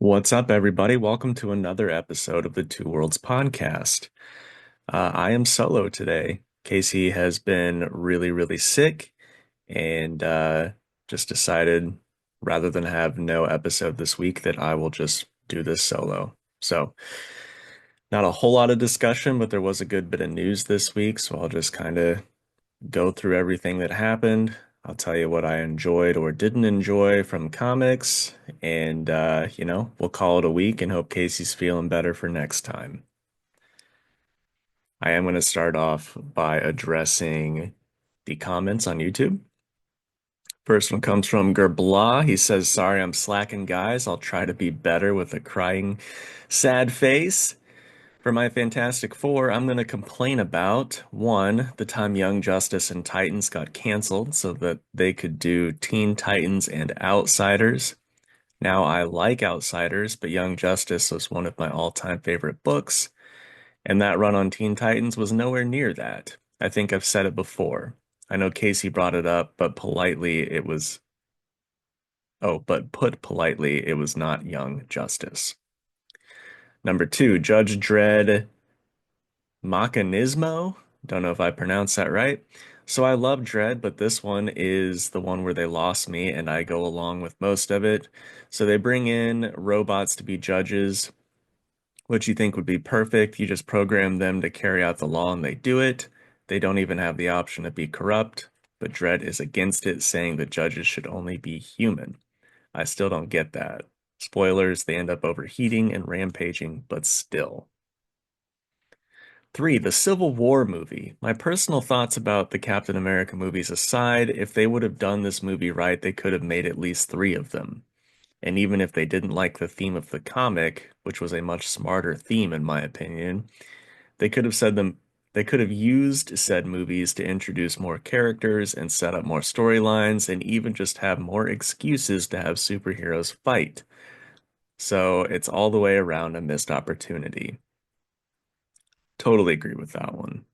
What's up, everybody? Welcome to another episode of the Two Worlds podcast. I am solo today. Casey has been really sick and just decided rather than have no episode this week that I will just do this solo. So, not a whole lot of discussion, but there was a good bit of news this week, so I'll just kind of go through everything that happened. I'll tell you what I enjoyed or didn't enjoy from comics, and we'll call it a week and hope Casey's feeling better for next time. I am going to start off by addressing the comments on YouTube. First one comes from Gerblah. He says, "Sorry, I'm slacking, guys. I'll try to be better," with a crying, sad face. For my Fantastic Four, I'm going to complain about one, the time Young Justice and Titans got canceled so that they could do Teen Titans and Outsiders. Now, I like Outsiders, but Young Justice was one of my all-time favorite books, and that run on Teen Titans was nowhere near that. I think I've said it before. I know Casey brought it up, but but put politely, it was not Young Justice. Number two, Judge Dredd Mechanismo. Don't know if I pronounced that right. So I love Dread, but this one is the one where they lost me, and I go along with most of it. So they bring in robots to be judges, which you think would be perfect. You just program them to carry out the law, and they do it. They don't even have the option to be corrupt, but Dredd is against it, saying that judges should only be human. I still don't get that. Spoilers, they end up overheating and rampaging, but still. Three, the Civil War movie. My personal thoughts about the Captain America movies aside, if they would have done this movie right, they could have made at least three of them. And even if they didn't like the theme of the comic, which was a much smarter theme in my opinion, they could have said them they could have used said movies to introduce more characters and set up more storylines and even just have more excuses to have superheroes fight. So it's all the way around a missed opportunity. Totally agree with that one.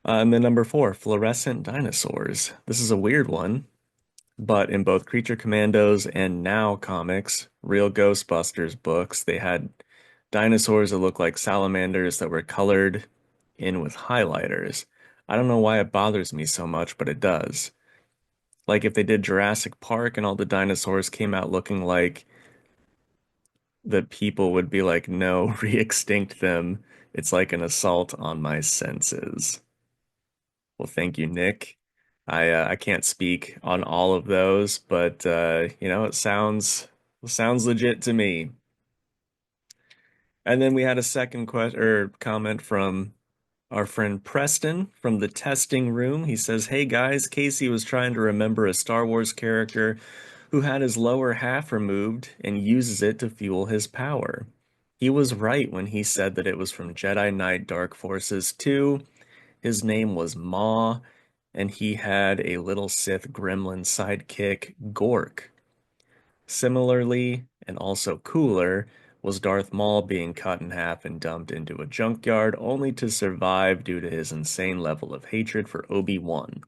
And then number four, fluorescent dinosaurs. This is a weird one, but in both Creature Commandos and Now comics, real Ghostbusters books, they had dinosaurs that looked like salamanders that were colored in with highlighters. I don't know why it bothers me so much, but it does. Like if they did Jurassic Park and all the dinosaurs came out looking like the people would be like, no, re-extinct them. It's like an assault on my senses. Well, thank you, Nick. I can't speak on all of those, but it sounds legit to me. And then we had a second question or comment from our friend Preston from the testing room. He says, "Hey guys, Casey was trying to remember a Star Wars character who had his lower half removed and uses it to fuel his power. He was right when he said that it was from Jedi Knight Dark Forces 2. His name was Maw, and he had a little Sith gremlin sidekick, Gork. Similarly, and also cooler, was Darth Maul being cut in half and dumped into a junkyard only to survive due to his insane level of hatred for Obi-Wan.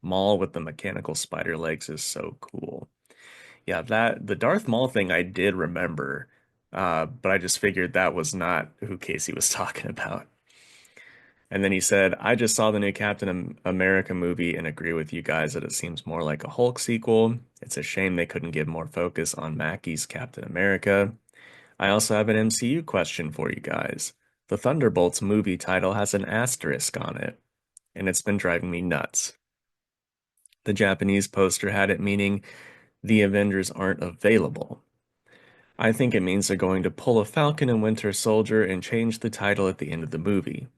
Maul with the mechanical spider legs is so cool." Yeah, that the Darth Maul thing I did remember, but I just figured that was not who Casey was talking about. And then he said, "I just saw the new Captain America movie and agree with you guys that it seems more like a Hulk sequel. It's a shame they couldn't give more focus on Mackie's Captain America. I also have an MCU question for you guys. The Thunderbolts movie title has an asterisk on it, and it's been driving me nuts. The Japanese poster had it meaning the Avengers aren't available. I think it means they're going to pull a Falcon and Winter Soldier and change the title at the end of the movie.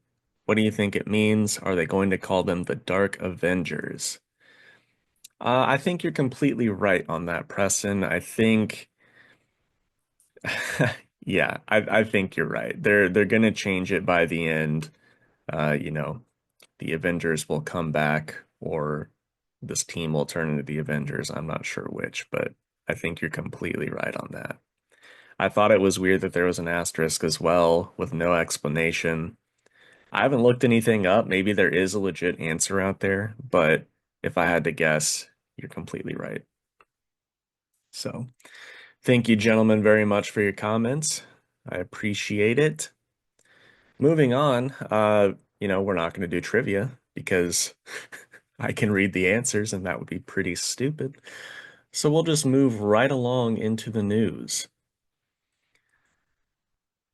What do you think it means? Are they going to call them the Dark Avengers?" I think you're completely right on that, Preston. I think, yeah, I think you're right. They're gonna change it by the end. Uh, you know, the Avengers will come back, or this team will turn into the Avengers. I'm not sure which, but I think you're completely right on that. I thought it was weird that there was an asterisk as well with no explanation. I haven't looked anything up. Maybe there is a legit answer out there, but if I had to guess, you're completely right. So Thank you, gentlemen, very much for your comments. I appreciate it. Moving on, we're not going to do trivia because I can read the answers and that would be pretty stupid. So we'll just move right along into the news.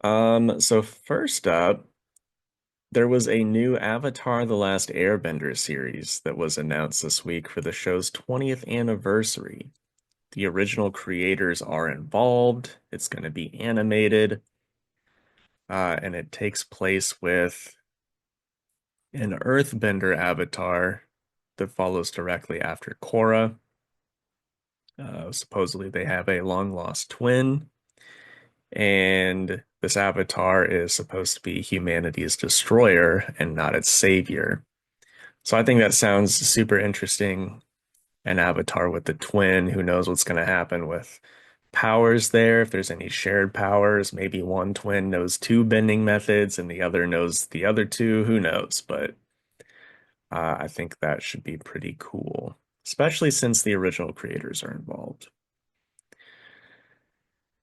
So first up, there was a new Avatar: The Last Airbender series that was announced this week for the show's 20th anniversary. The original creators are involved. It's going to be animated, and it takes place with an Earthbender avatar that follows directly after Korra. Supposedly, they have a long lost twin, and this avatar is supposed to be humanity's destroyer and not its savior. So I think that sounds super interesting. An avatar with the twin, who knows what's going to happen with powers there, if there's any shared powers. Maybe one twin knows two bending methods and the other knows the other two. Who knows? But I think that should be pretty cool, especially since the original creators are involved.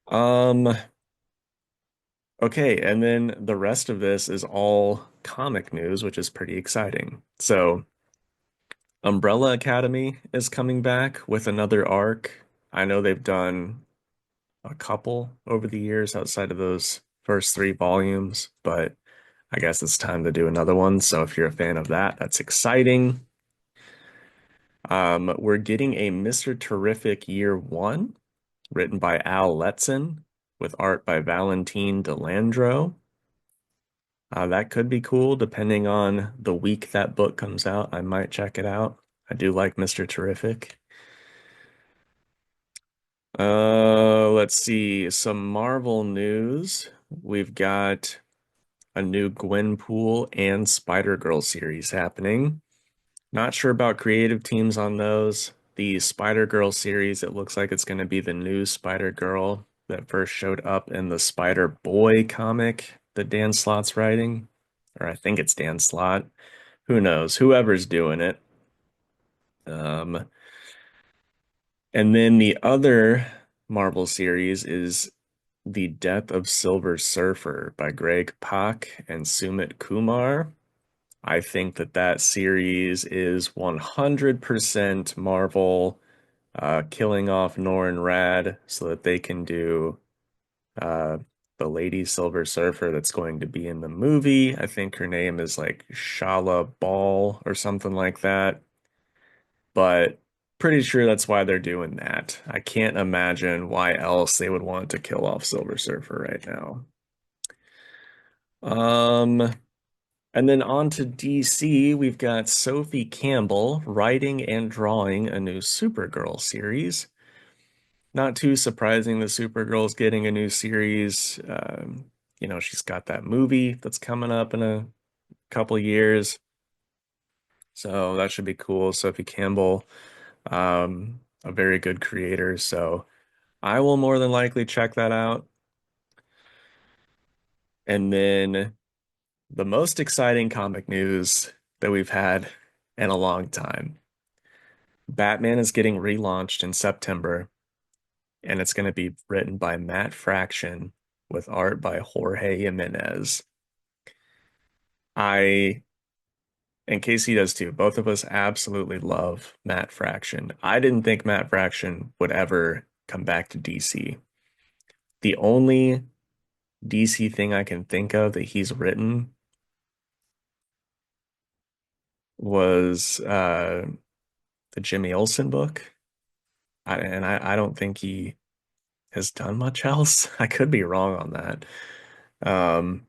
Um, okay, and then the rest of this is all comic news, which is pretty exciting. So, Umbrella Academy is coming back with another arc. I know they've done a couple over the years outside of those first three volumes, but I guess it's time to do another one. So if you're a fan of that, that's exciting. We're getting a Mr. Terrific Year One, written by Al Letson, with art by Valentine Delandro. That could be cool, depending on the week that book comes out. I might check it out. I do like Mr. Terrific. Let's see, some Marvel news. We've got a new Gwenpool and Spider-Girl series happening. Not sure about creative teams on those. The Spider-Girl series, it looks like it's going to be the new Spider-Girl that first showed up in the Spider-Boy comic that Dan Slott's writing. Or I think it's Dan Slott. Who knows? Whoever's doing it. Um, and then the other Marvel series is The Death of Silver Surfer by Greg Pak and Sumit Kumar. I think that that series is 100% Marvel killing off Norrin Rad so that they can do uh, the Lady Silver Surfer that's going to be in the movie. I think her name is like Shala Ball or something like that. But pretty sure that's why they're doing that. I can't imagine why else they would want to kill off Silver Surfer right now. Um, And then on to DC, we've got Sophie Campbell writing and drawing a new Supergirl series. Not too surprising that Supergirl's getting a new series. She's got that movie that's coming up in a couple years. So that should be cool. Sophie Campbell, a very good creator. So I will more than likely check that out. And then the most exciting comic news that we've had in a long time. Batman is getting relaunched in September, and it's going to be written by Matt Fraction with art by Jorge Jimenez. I, and Casey does too, both of us absolutely love Matt Fraction. I didn't think Matt Fraction would ever come back to DC. The only DC thing I can think of that he's written was the Jimmy Olsen book. I don't think he has done much else. I could be wrong on that. Um,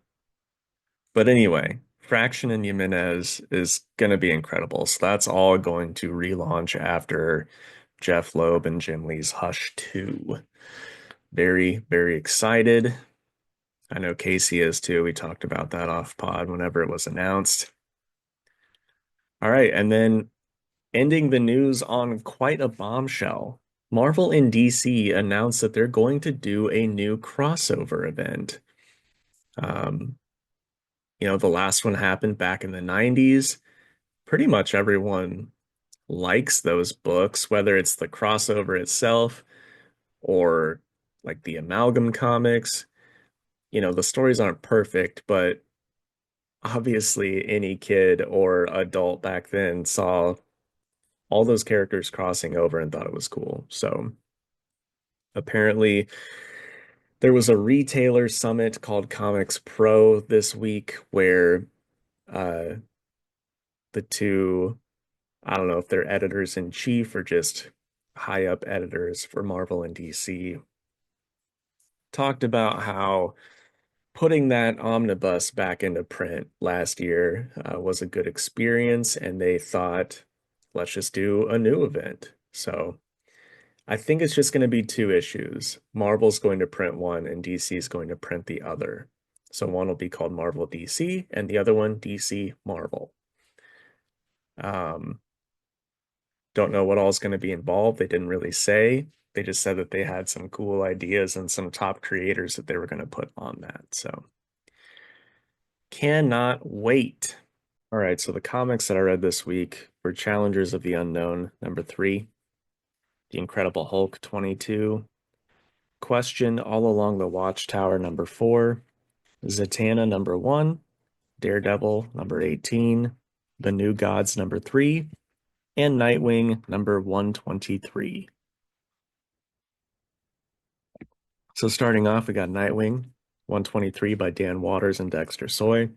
but anyway, Fraction and Jimenez is going to be incredible. So that's all going to relaunch after Jeff Loeb and Jim Lee's Hush 2. Very, very excited. I know Casey is too. We talked about that off pod whenever it was announced. All right, and then ending the news on quite a bombshell. Marvel and DC announced that they're going to do a new crossover event. Um, the last one happened back in the 90s. Pretty much everyone likes those books, whether it's the crossover itself or like the Amalgam comics. The stories aren't perfect, but obviously any kid or adult back then saw all those characters crossing over and thought it was cool. So apparently there was a retailer summit called Comics Pro this week where uh the two, I don't know if they're editors in chief or just high up editors for Marvel and DC, talked about how putting that omnibus back into print last year was a good experience, and they thought, let's just do a new event. So I think it's just going to be two issues. Marvel's going to print one, and DC is going to print the other. So one will be called Marvel DC, and the other one DC Marvel. Um, don't know what all is going to be involved. They didn't really say. They just said that they had some cool ideas and some top creators that they were going to put on that. So cannot wait. All right, so the comics that I read this week were Challengers of the Unknown, number 3, The Incredible Hulk, 22, Question All Along the Watchtower, number 4, Zatanna, number 1, Daredevil, number 18, The New Gods, number 3, and Nightwing, number 123. So starting off, we got Nightwing, 123 by Dan Waters and Dexter Soy.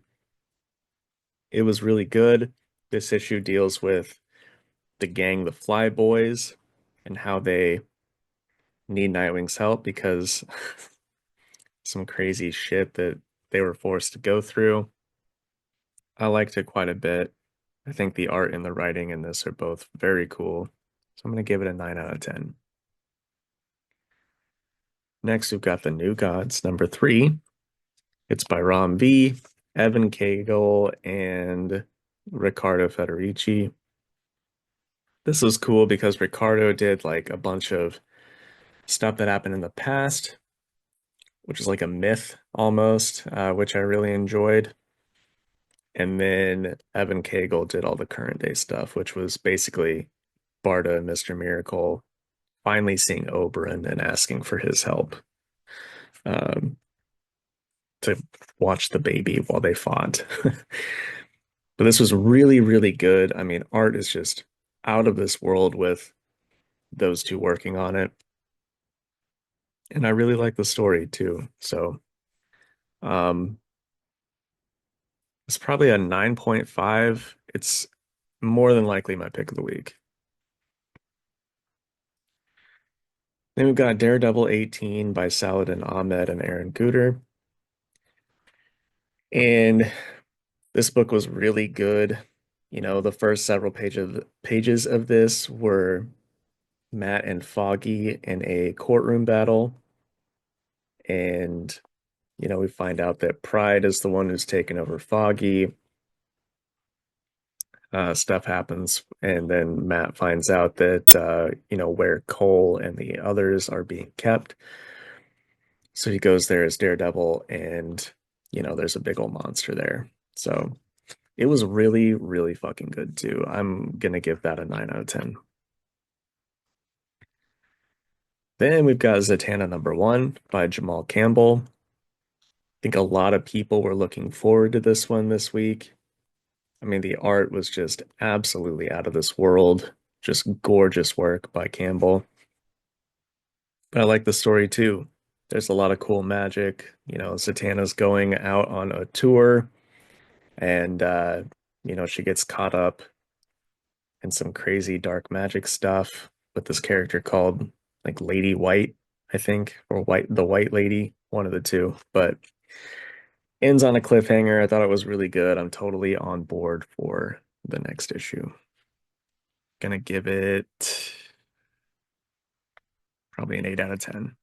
It was really good. This issue deals with the gang, the Flyboys, and how they need Nightwing's help because some crazy shit that they were forced to go through. I liked it quite a bit. I think the art and the writing in this are both very cool. So I'm going to give it a 9 out of 10. Next, we've got The New Gods, number 3. It's by Ram V, Evan Cagle, and Riccardo Federici. This was cool because Riccardo did like a bunch of stuff that happened in the past, which is like a myth almost, which I really enjoyed. And then Evan Cagle did all the current day stuff, which was basically Barda and Mr. Miracle finally seeing Oberyn and asking for his help um, to watch the baby while they fought. But this was really, really good. I mean, art is just out of this world with those two working on it. And I really like the story too. So um, it's probably a 9.5. It's more than likely my pick of the week. Then we've got Daredevil 18 by Saladin Ahmed and Aaron Guter. And this book was really good. The first several pages of this were Matt and Foggy in a courtroom battle. And, we find out that Pride is the one who's taken over Foggy. Stuff happens, and then Matt finds out that, where Cole and the others are being kept. So he goes there as Daredevil, and, there's a big old monster there. So it was really, really fucking good too. I'm gonna give that a 9 out of 10. Then we've got Zatanna number 1 by Jamal Campbell. I think a lot of people were looking forward to this one this week. I mean, the art was just absolutely out of this world. Just gorgeous work by Campbell. But I like the story too. There's a lot of cool magic. Zatanna's going out on a tour and she gets caught up in some crazy dark magic stuff with this character called like Lady White, I think, or the White Lady, one of the two. But ends on a cliffhanger. I thought it was really good. I'm totally on board for the next issue. Gonna give it probably an 8 out of 10.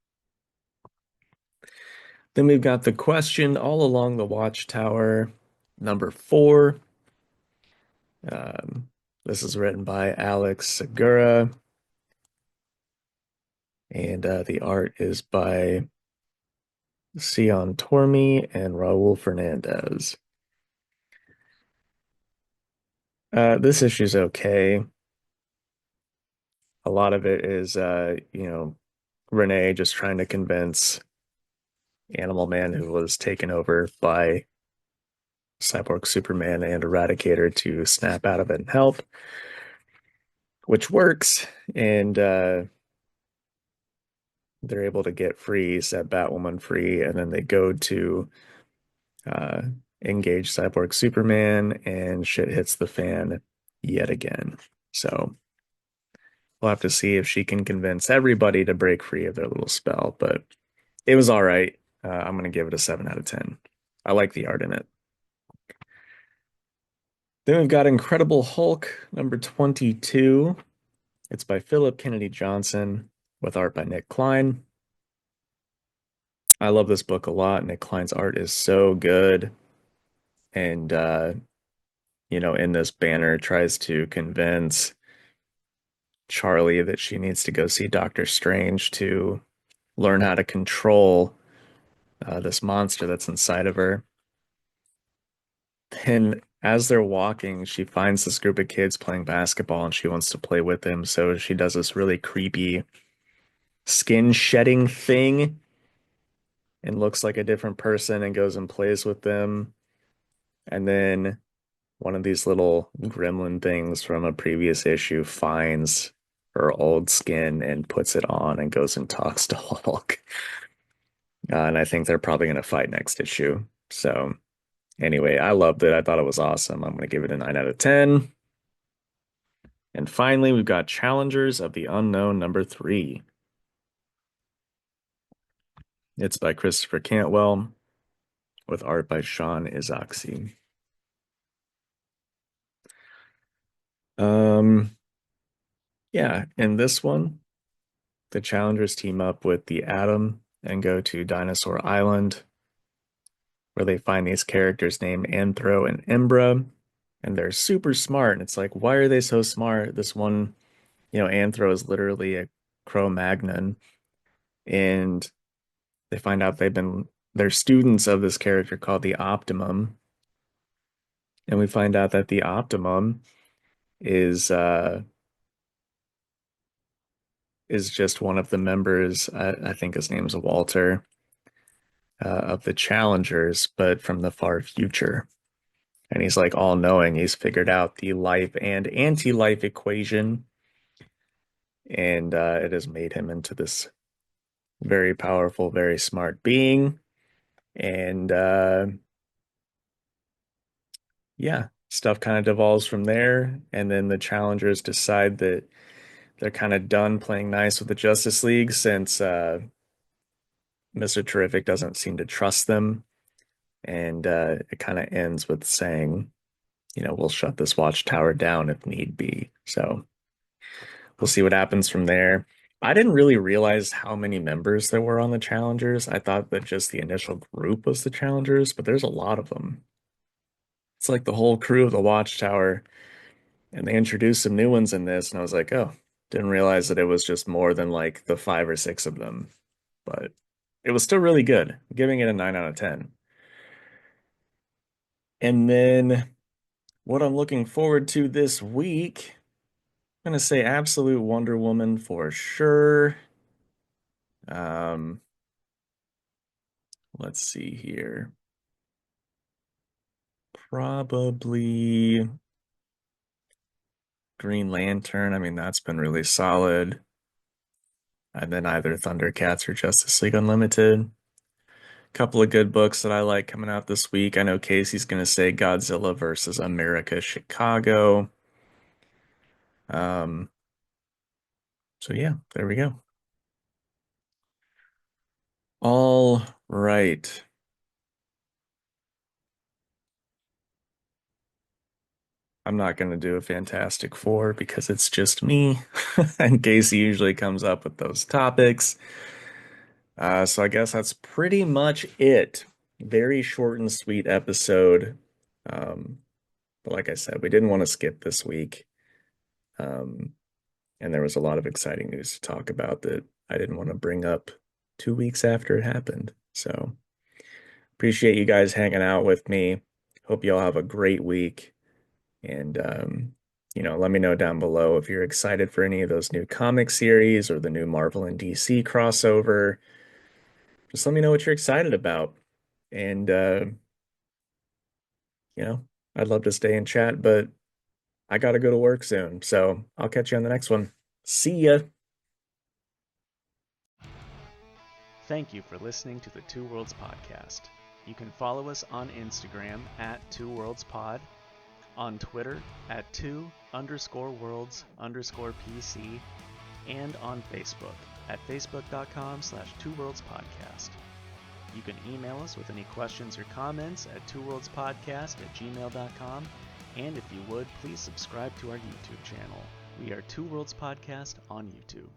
Then we've got The Question All Along the Watchtower, number 4. Um, this is written by Alex Segura, and the art is by Sion Tormi and Raul Fernandez. This issue's okay. A lot of it is, Renee just trying to convince Animal Man, who was taken over by Cyborg Superman and Eradicator, to snap out of it and help, which works. And they're able to get free, set Batwoman free, and then they go to uh, engage Cyborg Superman, and shit hits the fan yet again. So we'll have to see if she can convince everybody to break free of their little spell. But it was all right. I'm going to give it a 7 out of 10. I like the art in it. Then we've got Incredible Hulk number 22. It's by Philip Kennedy Johnson with art by Nick Klein. I love this book a lot. Nick Klein's art is so good. And, in this banner tries to convince Charlie that she needs to go see Doctor Strange to learn how to control this monster that's inside of her. And as they're walking, she finds this group of kids playing basketball and she wants to play with them. So she does this really creepy skin shedding thing and looks like a different person and goes and plays with them. And then one of these little gremlin things from a previous issue finds her old skin and puts it on and goes and talks to Hulk. And I think they're probably going to fight next issue. So, anyway, I loved it. I thought it was awesome. I'm going to give it a 9 out of 10. And finally, we've got Challengers of the Unknown number 3. It's by Christopher Cantwell with art by Sean Izaakse. Um, yeah, in this one, the Challengers team up with the Atom and go to Dinosaur Island, where they find these characters named Anthro and Embra, and they're super smart. And it's like, why are they so smart? This one, Anthro is literally a Cro-Magnon, and they find out they're students of this character called the Optimum, and we find out that the Optimum is just one of the members. I think his name's Walter, of the Challengers, but from the far future. And he's like all knowing. He's figured out the life and anti-life equation, and it has made him into this very powerful, very smart being. And yeah, stuff kind of devolves from there. And then the Challengers decide that they're kind of done playing nice with the Justice League since Mr. Terrific doesn't seem to trust them. And it kind of ends with saying, we'll shut this watchtower down if need be. So we'll see what happens from there. I didn't really realize how many members there were on the Challengers. I thought that just the initial group was the Challengers, but there's a lot of them. It's like the whole crew of the Watchtower, and they introduced some new ones in this, and I was like, oh, didn't realize that it was just more than like the 5 or 6 of them. But it was still really good. I'm giving it a 9 out of 10. And then what I'm looking forward to this week, I'm gonna say Absolute Wonder Woman for sure. Um, let's see here. Probably Green Lantern. I mean, that's been really solid. And then either Thundercats or Justice League Unlimited. Couple of good books that I like coming out this week. I know Casey's gonna say Godzilla versus America Chicago. Um, so yeah, there we go. All right. I'm not going to do a Fantastic Four because it's just me, and Casey usually comes up with those topics. So I guess that's pretty much it. Very short and sweet episode. Um, but like I said, we didn't want to skip this week. Um, and there was a lot of exciting news to talk about that I didn't want to bring up 2 weeks after it happened. So appreciate you guys hanging out with me. Hope you all have a great week. And let me know down below if you're excited for any of those new comic series or the new Marvel and DC crossover. Just let me know what you're excited about. And, you know, I'd love to stay and chat, but I gotta go to work soon. So I'll catch you on the next one. See ya. Thank you for listening to the Two Worlds Podcast. You can follow us on Instagram at Two Worlds Pod, on Twitter at two_worlds_PC, and on Facebook at facebook.com/twoworldspodcast. You can email us with any questions or comments at twoworldspodcast@gmail.com, and if you would, please subscribe to our YouTube channel. We are Two Worlds Podcast on YouTube.